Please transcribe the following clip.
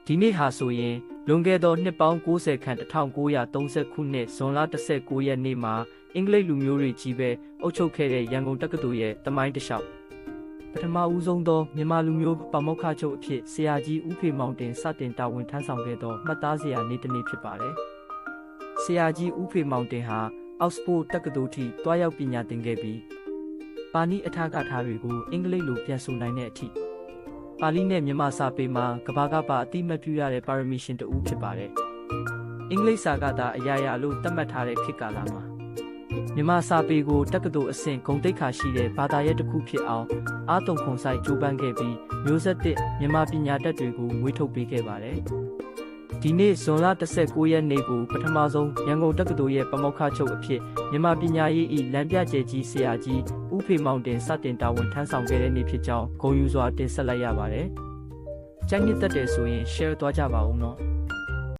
ဒီနေ့ဟာဆိုရင်လွန်ခဲ့သောနှစ်ပေါင်း90ခန့်1930ခုနှစ်ဇွန်လ19ရက်နေ့မှာအင်္ဂလိပ်လူမျိုးတွေကြီးပဲအုပ်ချုပ်ခဲ့တဲ့ရန်ကုန်တက္ကသိုလ်ရဲ့တမိုင်းတစ်လျှောက်ပထမဦးဆုံးသောမြန်မာလူမျိုးပါမောက္ခချုပ်အဖြစ်ဆရာကြီးဦးဖေမောင်တင်စတင်တာဝန်ထမ်းဆောင်ခဲ့သောမှတ်သားစရာနေ့တစ်နေ့ဖြစ်ပါတယ်။ဆရာကြီးဦးဖေမောင်တင်ဟာအောက်စဖို့တက္ကသိုလ်ထိတွားရောက်ပညာသင်ခဲ့ပြီးပါဠိအထာကထာတွေကိုအင်္ဂလိပ်လိုပြန်ဆိုနိုင်တဲ့အထိပါဠိနဲ့မြန်မာစာပေမှာကဘာကပါအတိမတ်ပြုရတဲ့ပါရမီရှင်တဦးဖြစ်ပါတယ်။အင်္ဂလိပ်စာကသာအရာလို့သတ်မှတ်ထားတဲ့ခေတ်ကာလမှာမြန်မာစာပေကိုတက္ကသိုလ်အဆင့်ဂုဏ်သိက္ခာရှိတဲ့ဘာသာရပ်တစ်ခုဖြစ်အောင်အားသွန်ခွန်စိုက်ကြိုးပမ်းခဲ့ပြီးမျိုးဆက်သစ်မြန်မာပညာတတ်တွေကိုမွေးထုတ်ပေးခဲ့ပါတယ်။ဒီနေ့ဇွန်လ19ရက်နေ့ကိုပထမဆုံးရန်ကုန်တက္ကသိုလ်ရဲ့ပါမောက္ခချုပ်အဖြစ်မြန်မာပညာရေး၏လမ်းပြကျယ်ကြီးဆရာကြီးဦးဖေမောင်တင်စတင်တာဝန်ထမ်းဆောင်ခဲ့တဲ့နေ့ဖြစ်ကြောင်းဂုဏ်ယူစွာတင်ဆက်လိုက်ရပါတယ်။ကြိုက်နှစ်သက်တယ်ဆိုရင် share သွားကြပါဦးနော်။